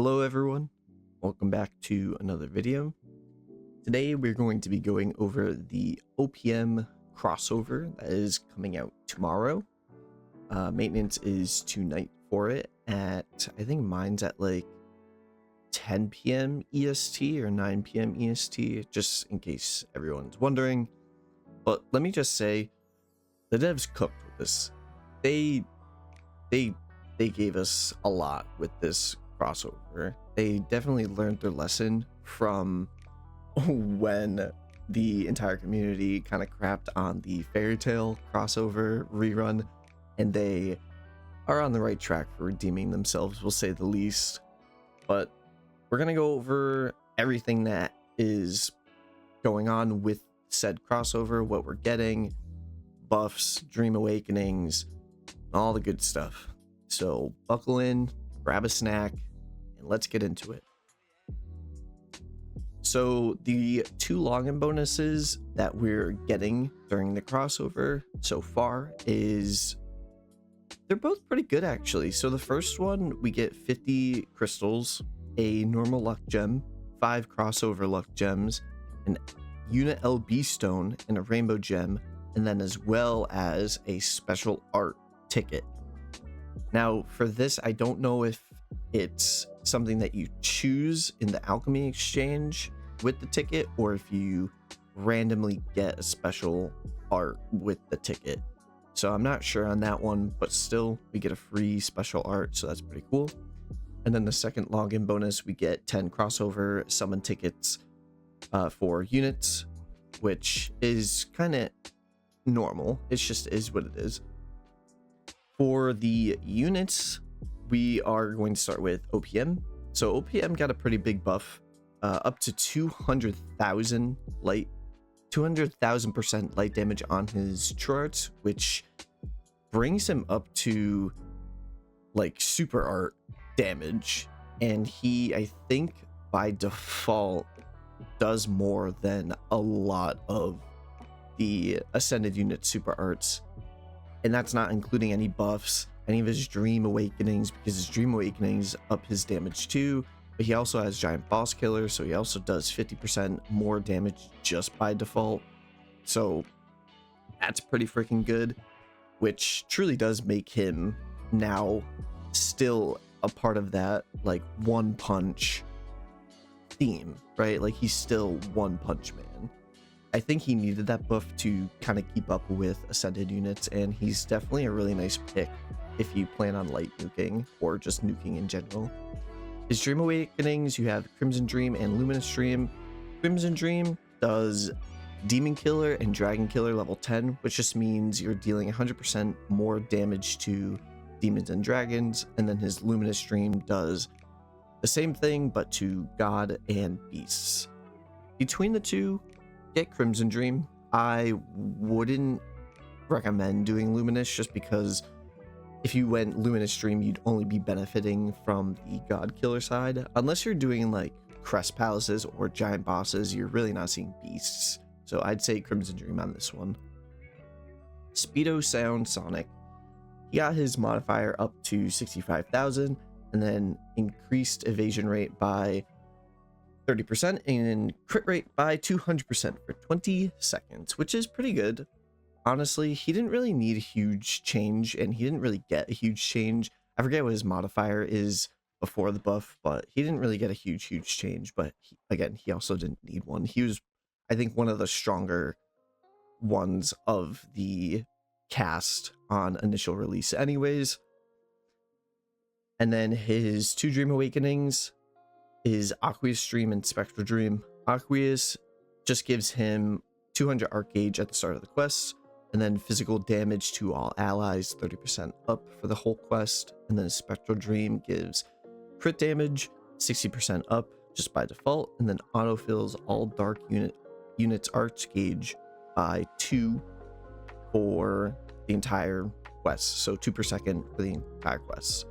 Hello everyone, welcome back to another video. Today we're going to be going over the OPM crossover that is coming out tomorrow. Maintenance is tonight for it at, I think mine's at like 10 p.m. EST or 9 p.m. EST, just in case everyone's wondering. But let me just say, the devs cooked with this. They gave us a lot with this crossover. They definitely learned their lesson from when the entire community kind of crapped on the Fairy Tail crossover rerun, and they are on the right track for redeeming themselves, we'll say the least. But we're gonna go over everything that is going on with said crossover, what we're getting, buffs, dream awakenings, all the good stuff. So buckle in, grab a snack, and let's get into it. So the two login bonuses that we're getting during the crossover so far they're both pretty good actually. So the first one, we get 50 crystals, a normal luck gem, 5 crossover luck gems, an unit LB stone, and a rainbow gem, and then as well as a special art ticket. Now for this, I don't know if it's something that you choose in the alchemy exchange with the ticket, or if you randomly get a special art with the ticket. So I'm not sure on that one, but still we get a free special art, so that's pretty cool. And then the second login bonus, we get 10 crossover summon tickets for units, which is kind of normal. It's just is what it is. For the units, we are going to start with OPM. So OPM got a pretty big buff, up to 200,000% light damage on his true arts, which brings him up to like super art damage. And he, I think by default, does more than a lot of the ascended unit super arts. And that's not including any buffs, any of his dream awakenings, because his dream awakenings up his damage too. But he also has giant boss killer, so he also does 50% more damage just by default. So that's pretty freaking good, which truly does make him now still a part of that like one punch theme, right? Like he's still One Punch Man. I think he needed that buff to kind of keep up with ascended units, and he's definitely a really nice pick if you plan on light nuking or just nuking in general. His dream awakenings, you have Crimson Dream and Luminous Dream. Crimson Dream does Demon Killer and Dragon Killer level 10, which just means you're dealing 100% more damage to demons and dragons. And then his Luminous Dream does the same thing, but to God and beasts. Between the two, get Crimson Dream. I wouldn't recommend doing Luminous, just because if you went Luminous Dream, you'd only be benefiting from the God Killer side. Unless you're doing like Crest Palaces or giant bosses, you're really not seeing beasts. So I'd say Crimson Dream on this one. Speedo Sound Sonic. He got his modifier up to 65,000 and then increased evasion rate by 30% and crit rate by 200% for 20 seconds, which is pretty good. Honestly, he didn't really need a huge change, and he didn't really get a huge change. I forget what his modifier is before the buff, but he didn't really get a huge change. But again, he also didn't need one. He was, I think, one of the stronger ones of the cast on initial release anyways. And then his 2 Dream Awakenings is Aqueous Dream and Spectral Dream. Aqueous just gives him 200 arc gauge at the start of the quest, and then physical damage to all allies 30% up for the whole quest. And then Spectral Dream gives crit damage 60% up just by default, and then autofills all dark units arc gauge by 2 for the entire quest, so 2 per second for the entire quest.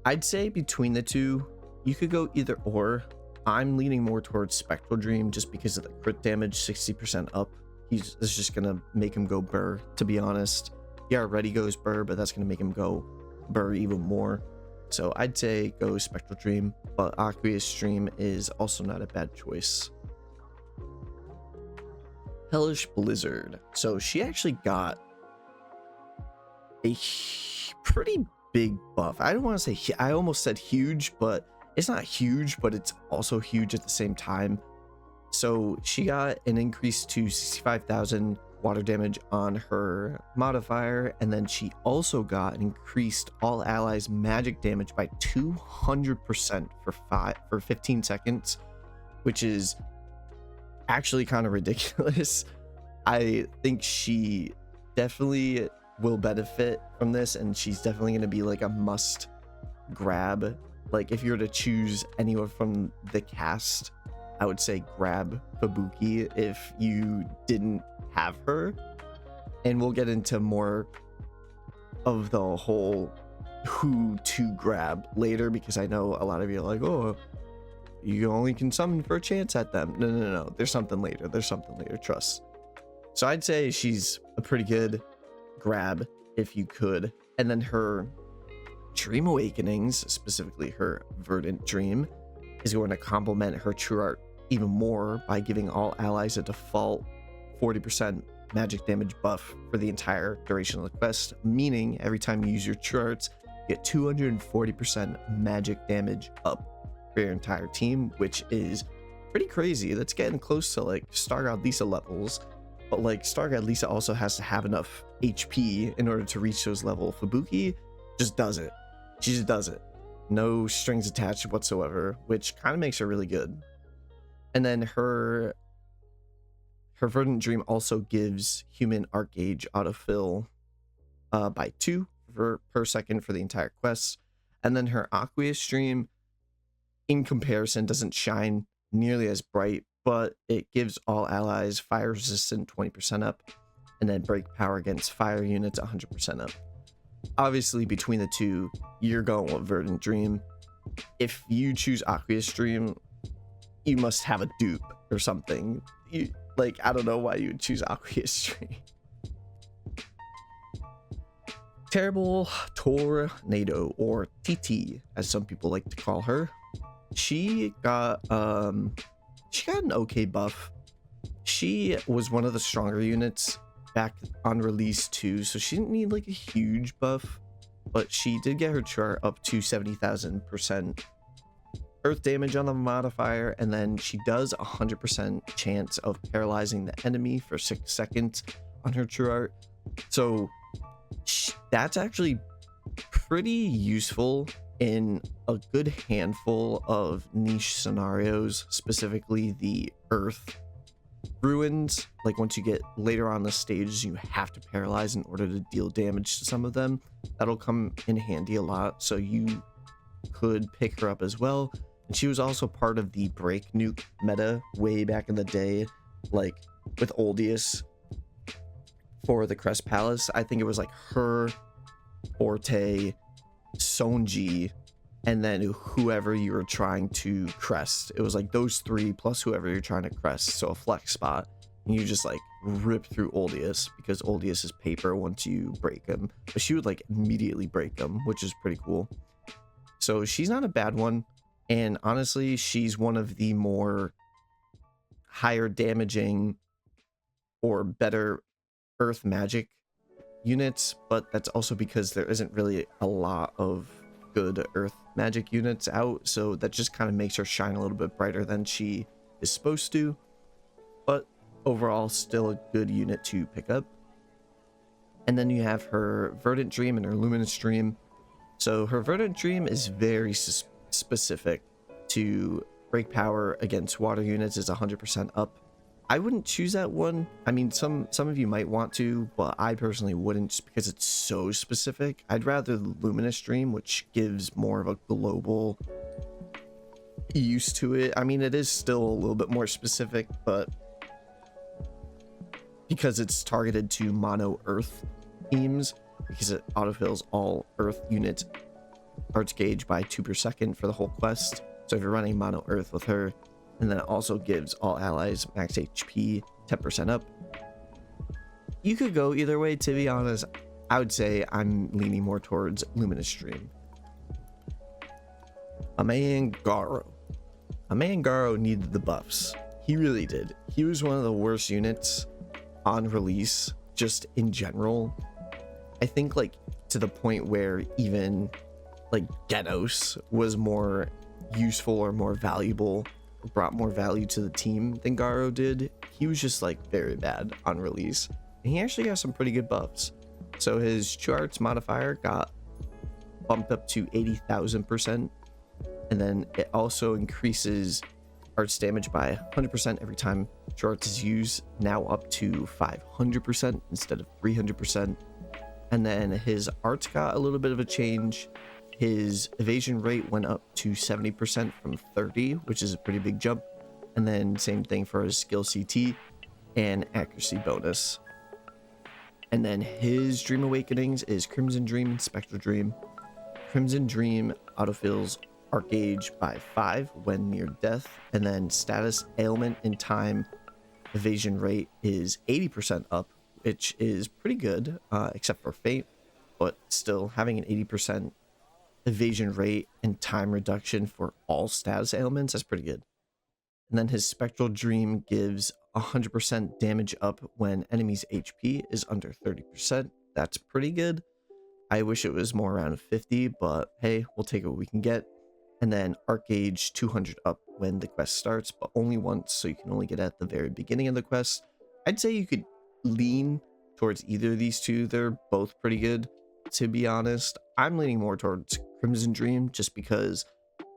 I'd say between the two, you could go either or. I'm leaning more towards Spectral Dream just because of the crit damage 60% up. It's just gonna make him go burr, to be honest. He already goes burr, but that's gonna make him go burr even more. So I'd say go Spectral Dream, but Aqueous Stream is also not a bad choice. Hellish Blizzard. So she actually got a pretty big buff. I don't want to say, I almost said huge, but it's not huge, but it's also huge at the same time. So she got an increase to 65,000 water damage on her modifier, and then she also got an increased all allies magic damage by 200% for 15 seconds, which is actually kind of ridiculous. I think she definitely will benefit from this, and she's definitely going to be like a must grab. Like if you were to choose anyone from the cast, I would say grab Fubuki if you didn't have her. And we'll get into more of the whole who to grab later, because I know a lot of you are like, oh, you only can summon for a chance at them. No. There's something later. Trust. So I'd say she's a pretty good grab if you could. And then her Dream Awakenings, specifically her Verdant Dream, is going to complement her True Art even more by giving all allies a default 40% magic damage buff for the entire duration of the quest, meaning every time you use your True Arts, you get 240% magic damage up for your entire team, which is pretty crazy. That's getting close to like Star God Lisa levels, but like Star God Lisa also has to have enough HP in order to reach those levels. Fubuki just does it. She just does it. No strings attached whatsoever, which kind of makes her really good. And then her Verdant Dream also gives human arc gauge autofill by 2 per second for the entire quest. And then her Aqueous Stream, in comparison, doesn't shine nearly as bright, but it gives all allies fire resistant 20% up, and then break power against fire units 100% up. Obviously, between the two, you're going with Verdant Dream. If you choose Aqueous Stream, you must have a dupe or something. I don't know why you would choose Aqueous Stream. Terrible Tornado, or TT, as some people like to call her. She got an okay buff. She was one of the stronger units back on release too, so she didn't need like a huge buff, but she did get her chart up to 70,000% earth damage on the modifier, and then she does 100% chance of paralyzing the enemy for 6 seconds on her true art. So that's actually pretty useful in a good handful of niche scenarios, specifically the earth ruins. Like once you get later on the stages, you have to paralyze in order to deal damage to some of them. That'll come in handy a lot, so you could pick her up as well. And she was also part of the break nuke meta way back in the day, like with Oldius for the Crest Palace. I think it was like her, Forte, Sonji, and then whoever you were trying to crest. It was like those three plus whoever you're trying to crest, so a flex spot. And you just like rip through Oldius, because Oldius is paper once you break him. But she would like immediately break them, which is pretty cool. So she's not a bad one. And honestly, she's one of the more higher damaging or better earth magic units, but that's also because there isn't really a lot of good earth magic units out, so that just kind of makes her shine a little bit brighter than she is supposed to. But overall, still a good unit to pick up. And then you have her Verdant Dream and her Luminous Dream. So her Verdant Dream is very specific to break power against water units, is 100% up. I wouldn't choose that one. I mean, some of you might want to, but I personally wouldn't, just because it's so specific. I'd rather the Luminous Dream, which gives more of a global use to it. I mean, it is still a little bit more specific, but because it's targeted to mono earth themes, because it autofills all earth units arts gauge by 2 per second for the whole quest. So if you're running mono earth with her, and then it also gives all allies max HP 10% up. You could go either way, to be honest. I would say I'm leaning more towards Luminous Dream. My man Garou. My man Garou needed the buffs. He really did. He was one of the worst units on release, just in general. I think like to the point where even like Genos was more useful or more valuable, brought more value to the team than Garou did. He was just like very bad on release, and he actually got some pretty good buffs. So his True Arts modifier got bumped up to 80,000%, and then it also increases arts damage by 100% every time True Arts is used, now up to 500% instead of 300%. And then his arts got a little bit of a change. His evasion rate went up to 70% from 30, which is a pretty big jump. And then same thing for his skill CT and accuracy bonus. And then his Dream Awakenings is Crimson Dream and Spectral Dream. Crimson Dream autofills Arc Gauge by 5 when near death. And then status, ailment, and time evasion rate is 80% up, which is pretty good, except for Fate. But still, having an 80% evasion rate and time reduction for all status ailments, that's pretty good. And then his Spectral Dream gives 100% damage up when enemy's HP is under 30%. That's pretty good. I wish it was more around 50, but hey, we'll take what we can get. And then Arc Gauge 200 up when the quest starts, but only once, so you can only get at the very beginning of the quest. I'd say you could lean towards either of these two. They're both pretty good, to be honest. I'm leaning more towards Crimson Dream just because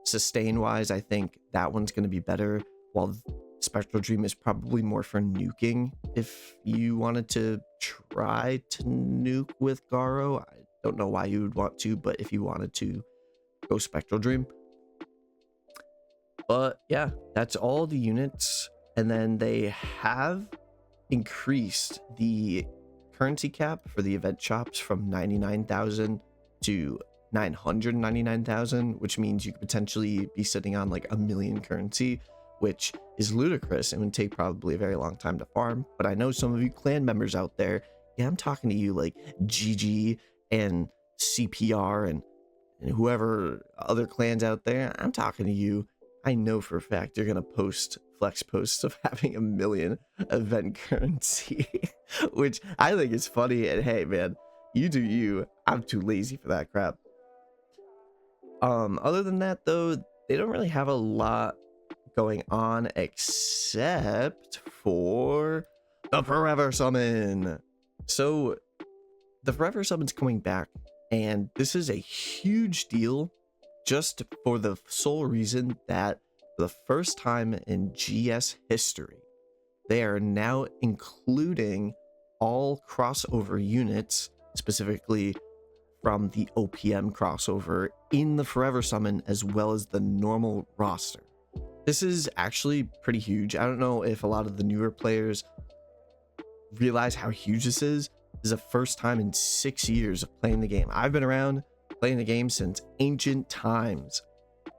sustain wise I think that one's going to be better, while Spectral Dream is probably more for nuking. If you wanted to try to nuke with Garou, I don't know why you would want to, but if you wanted to, go Spectral Dream. But yeah, that's all the units. And then they have increased the currency cap for the event shops from 99,000 to 999,000, which means you could potentially be sitting on like 1 million currency, which is ludicrous and would take probably a very long time to farm. But I know some of you clan members out there, yeah, I'm talking to you like GG and CPR and whoever other clans out there, I'm talking to you. I know for a fact you're gonna post flex posts of having 1 million event currency, which I think is funny. And hey man, you do you. I'm too lazy for that crap. Other than that though, they don't really have a lot going on except for the Forever Summon. So the Forever Summon's coming back, and this is a huge deal just for the sole reason that for the first time in GS history, they are now including all crossover units, specifically from the OPM crossover, in the Forever Summon as well as the normal roster. This is actually pretty huge. I don't know if a lot of the newer players realize how huge this is. This is the first time in 6 years of playing the game. I've been around playing the game since ancient times.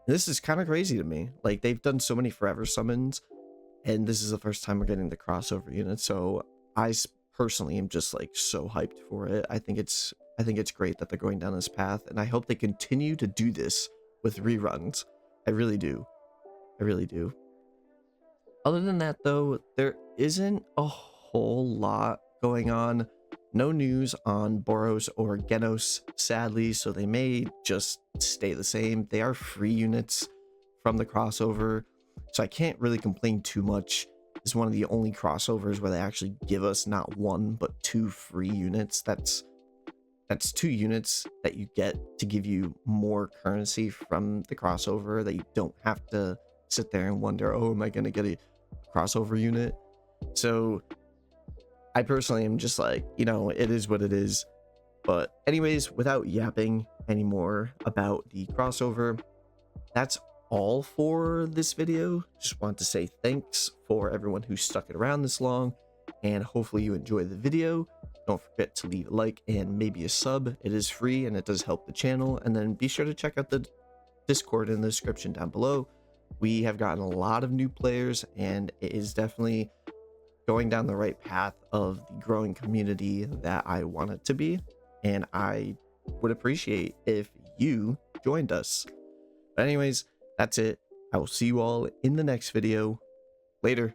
This is kind of crazy to me. Like, they've done so many Forever Summons, and this is the first time we're getting the crossover unit. So I personally am just like so hyped for it. I think it's great that they're going down this path, and I hope they continue to do this with reruns. I really do. I really do. Other than that though, there isn't a whole lot going on. No news on Boros or Genos, sadly, so they may just stay the same. They are free units from the crossover, so I can't really complain too much. It's one of the only crossovers where they actually give us not 1 but 2 free units. That's 2 units that you get to give you more currency from the crossover, that you don't have to sit there and wonder, oh, am I going to get a crossover unit? So I personally am just like, you know, it is what it is. But anyways, without yapping anymore about the crossover, that's all for this video. Just want to say thanks for everyone who stuck it around this long, and hopefully you enjoyed the video. Don't forget to leave a like and maybe a sub. It is free and it does help the channel. And then be sure to check out the Discord in the description down below. We have gotten a lot of new players, and it is definitely going down the right path of the growing community that I want it to be, and I would appreciate if you joined us. But anyways, that's it. I will see you all in the next video. Later.